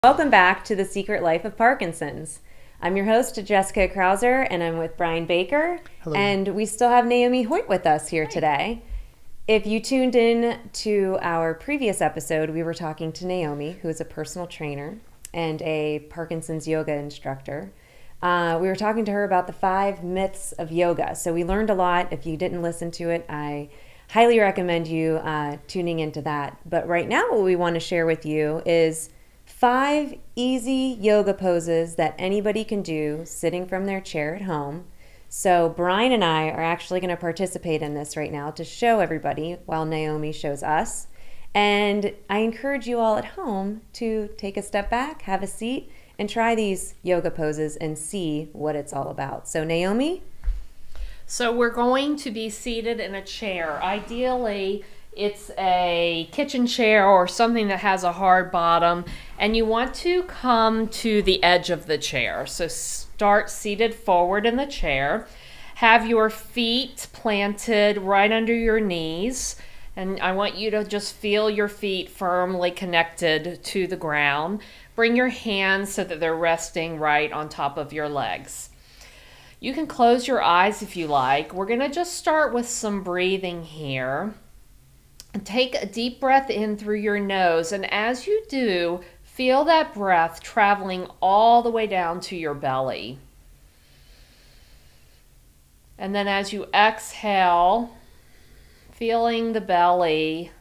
Welcome back to The Secret Life of Parkinson's. I'm your host, Jessica Krauser, and I'm with Brian Baker. Hello. And we still have Naomi Hoyt with us here today. If you tuned in to our previous episode, we were talking to Naomi, who is a personal trainer and a Parkinson's yoga instructor. We were talking to her about the 5 myths of yoga. So we learned a lot. If you didn't listen to it, I highly recommend you tuning into that. But right now, what we want to share with you is 5 easy yoga poses that anybody can do sitting from their chair at home. So Brian and I are actually going to participate in this right now to show everybody while Naomi shows us. And I encourage you all at home to take a step back, have a seat, and try these yoga poses and see what it's all about. So Naomi? So we're going to be seated in a chair. Ideally, it's a kitchen chair or something that has a hard bottom, and you want to come to the edge of the chair. So start seated forward in the chair. Have your feet planted right under your knees, and I want you to just feel your feet firmly connected to the ground. Bring your hands so that they're resting right on top of your legs. You can close your eyes if you like. We're going to just start with some breathing here. Take a deep breath in through your nose, and as you do, feel that breath traveling all the way down to your belly. And then as you exhale, feeling the belly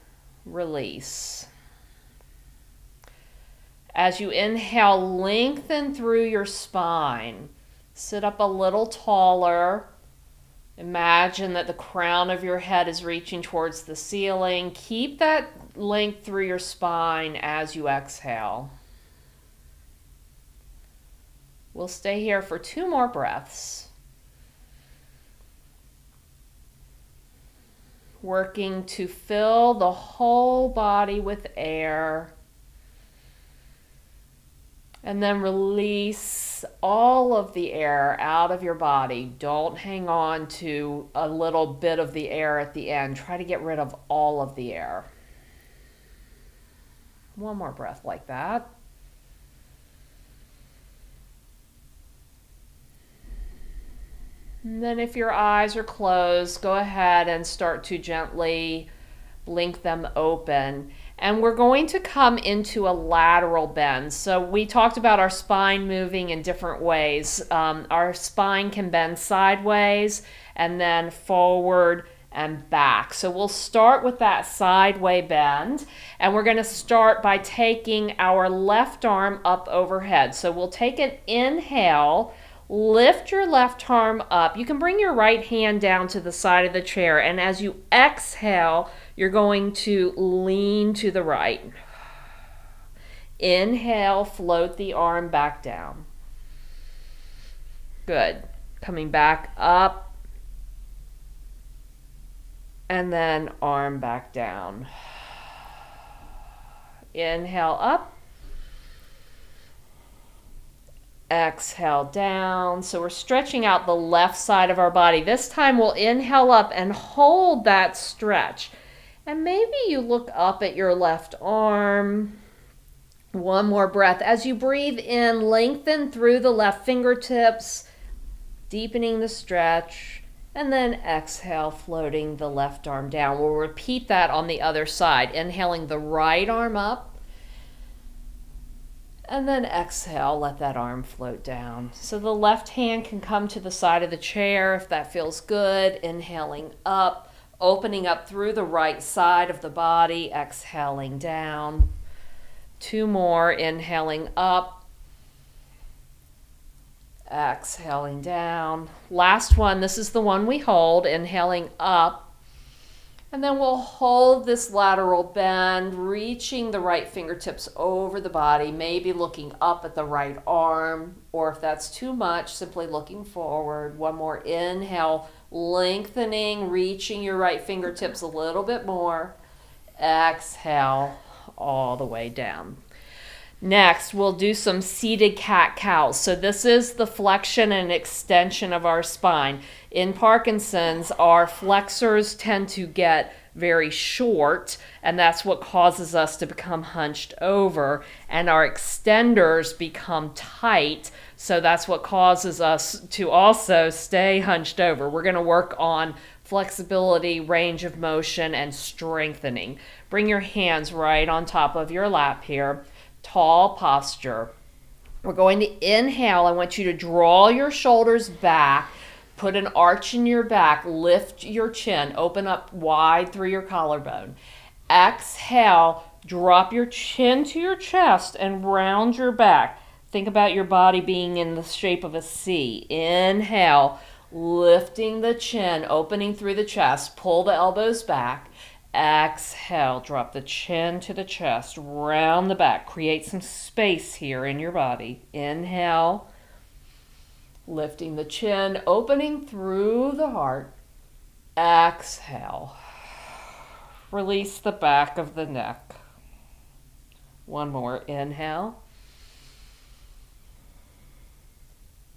release. As you inhale, lengthen through your spine. Sit up a little taller. Imagine that the crown of your head is reaching towards the ceiling. Keep that length through your spine as you exhale. We'll stay here for 2 more breaths. Working to fill the whole body with air. And then release all of the air out of your body. Don't hang on to a little bit of the air at the end. Try to get rid of all of the air. 1 more breath like that. And then if your eyes are closed, go ahead and start to gently blink them open. And we're going to come into a lateral bend. So we talked about our spine moving in different ways. Our spine can bend sideways and then forward and back. So we'll start with that sideway bend. And we're going to start by taking our left arm up overhead. So we'll take an inhale. Lift your left arm up. You can bring your right hand down to the side of the chair, and as you exhale, you're going to lean to the right. Inhale, float the arm back down. Good. Coming back up, and then arm back down. Inhale up. Exhale down. So we're stretching out the left side of our body. This time we'll inhale up and hold that stretch. And maybe you look up at your left arm. 1 more breath. As you breathe in, lengthen through the left fingertips, deepening the stretch. And then exhale, floating the left arm down. We'll repeat that on the other side. Inhaling the right arm up. And then exhale, let that arm float down. So the left hand can come to the side of the chair if that feels good. Inhaling up, opening up through the right side of the body, exhaling down. 2 more, inhaling up, exhaling down. Last one, this is the one we hold, inhaling up. And then we'll hold this lateral bend, reaching the right fingertips over the body, maybe looking up at the right arm, or if that's too much, simply looking forward. 1 more inhale, lengthening, reaching your right fingertips a little bit more. Exhale, all the way down. Next, we'll do some seated cat-cows. So this is the flexion and extension of our spine. In Parkinson's, our flexors tend to get very short, and that's what causes us to become hunched over, and our extenders become tight, so that's what causes us to also stay hunched over. We're going to work on flexibility, range of motion, and strengthening. Bring your hands right on top of your lap here. Tall posture. We're going to inhale. I want you to draw your shoulders back. Put an arch in your back. Lift your chin. Open up wide through your collarbone. Exhale. Drop your chin to your chest and round your back. Think about your body being in the shape of a C. Inhale. Lifting the chin, opening through the chest. Pull the elbows back. Exhale, drop the chin to the chest, round the back. Create some space here in your body. Inhale, lifting the chin, opening through the heart. Exhale, release the back of the neck. One more. Inhale,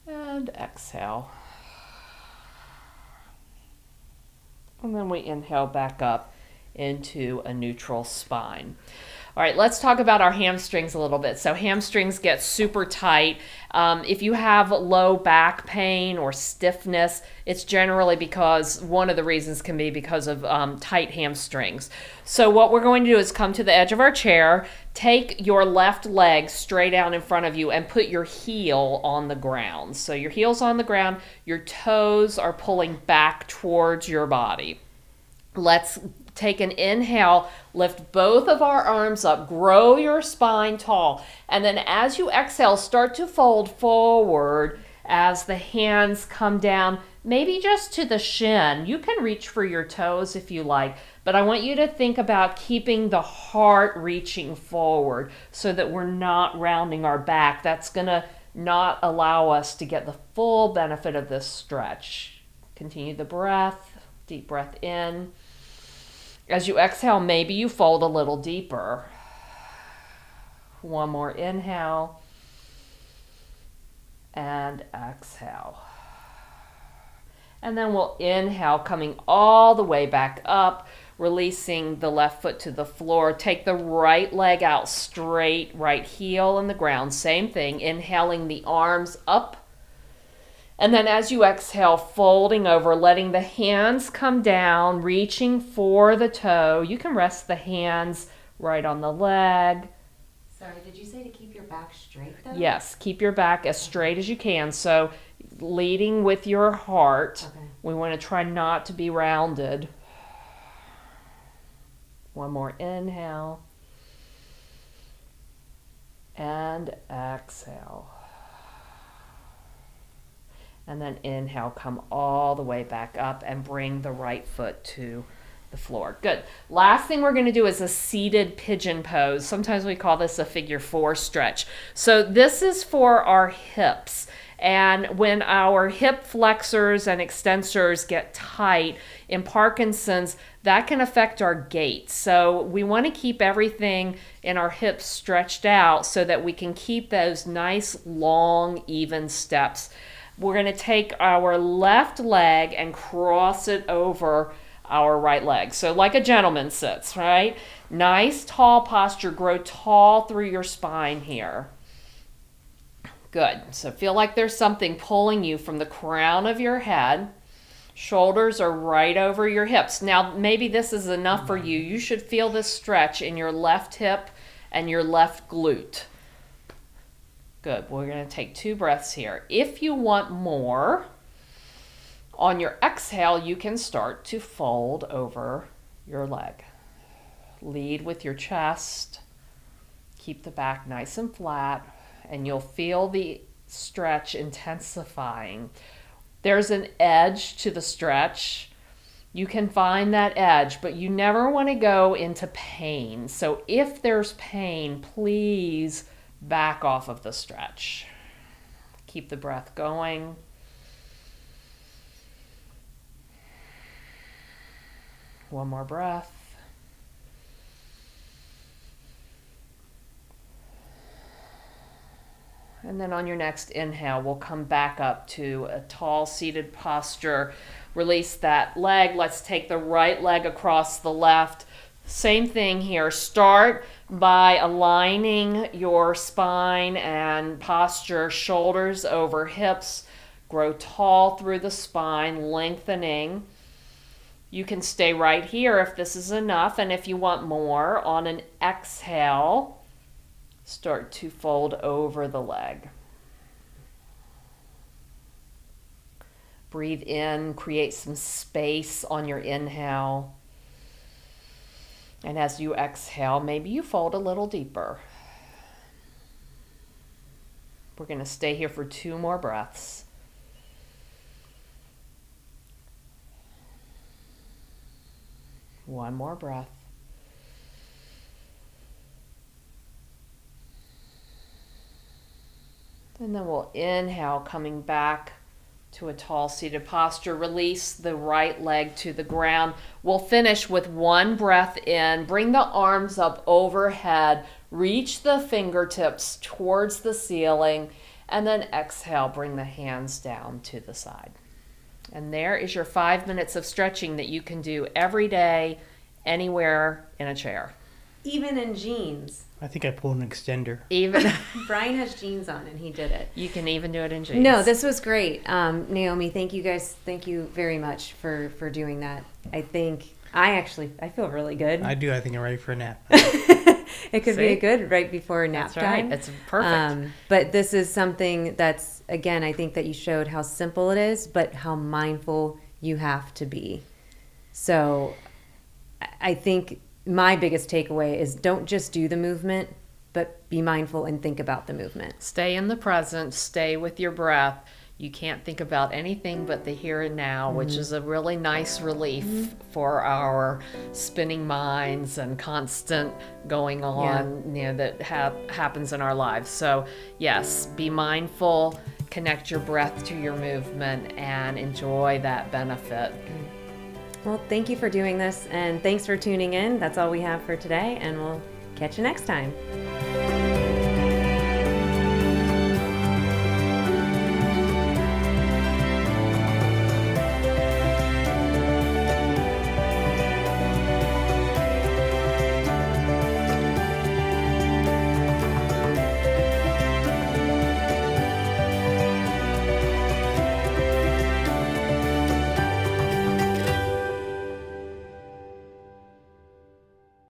and exhale. And then we inhale back up into a neutral spine. All right, let's talk about our hamstrings a little bit. So hamstrings get super tight. If you have low back pain or stiffness, it's generally because one of the reasons can be because of tight hamstrings. So what we're going to do is come to the edge of our chair, take your left leg straight out in front of you and put your heel on the ground. So your heel's on the ground, your toes are pulling back towards your body. Let's take an inhale, lift both of our arms up, grow your spine tall, and then as you exhale, start to fold forward as the hands come down, maybe just to the shin. You can reach for your toes if you like, but I want you to think about keeping the heart reaching forward so that we're not rounding our back. That's going to not allow us to get the full benefit of this stretch. Continue the breath, deep breath in. As you exhale, maybe you fold a little deeper. One more inhale and exhale. And then we'll inhale, coming all the way back up, releasing the left foot to the floor. Take the right leg out straight, right heel in the ground. Same thing, inhaling the arms up. And then as you exhale, folding over, letting the hands come down, reaching for the toe. You can rest the hands right on the leg. Sorry, did you say to keep your back straight though? Yes, keep your back as straight as you can. So leading with your heart, okay. We want to try not to be rounded. One more inhale. And exhale. And then inhale, come all the way back up and bring the right foot to the floor. Good. Last thing we're going to do is a seated pigeon pose. Sometimes we call this a figure 4 stretch. So this is for our hips. And when our hip flexors and extensors get tight in Parkinson's, that can affect our gait. So we want to keep everything in our hips stretched out so that we can keep those nice, long, even steps. We're going to take our left leg and cross it over our right leg. So like a gentleman sits, right? Nice tall posture. Grow tall through your spine here. Good. So feel like there's something pulling you from the crown of your head. Shoulders are right over your hips. Now maybe this is enough for you. You should feel this stretch in your left hip and your left glute. Good. We're going to take 2 breaths here. If you want more, on your exhale, you can start to fold over your leg. Lead with your chest. Keep the back nice and flat, and you'll feel the stretch intensifying. There's an edge to the stretch. You can find that edge, but you never want to go into pain. So if there's pain, please back off of the stretch. Keep the breath going. One more breath. And then on your next inhale, we'll come back up to a tall seated posture. Release that leg. Let's take the right leg across the left. Same thing here. Start by aligning your spine and posture, shoulders over hips. Grow tall through the spine, lengthening. You can stay right here if this is enough, and if you want more, on an exhale, start to fold over the leg. Breathe in, create some space on your inhale. And as you exhale, maybe you fold a little deeper. We're going to stay here for 2 more breaths. One more breath. And then we'll inhale, coming back to a tall seated posture. Release the right leg to the ground. We'll finish with 1 breath in. Bring the arms up overhead. Reach the fingertips towards the ceiling. And then exhale, bring the hands down to the side. And there is your 5 minutes of stretching that you can do every day, anywhere in a chair. Even in jeans. I think I pulled an extender. Even Brian has jeans on and he did it. you can even do it in jeans. No, this was great. Naomi, thank you guys. Thank you very much for doing that. I feel really good. I do. I think I'm ready for a nap. It could be a good right before nap That's right. time. It's perfect. But this is something that's, again, I think that you showed how simple it is, but how mindful you have to be. So I think my biggest takeaway is don't just do the movement, but be mindful and think about the movement. Stay in the present, stay with your breath. You can't think about anything but the here and now, which is a really nice relief for our spinning minds and constant going on, that happens in our lives. So yes, be mindful, connect your breath to your movement, and enjoy that benefit. Well, thank you for doing this, and thanks for tuning in. That's all we have for today, and we'll catch you next time.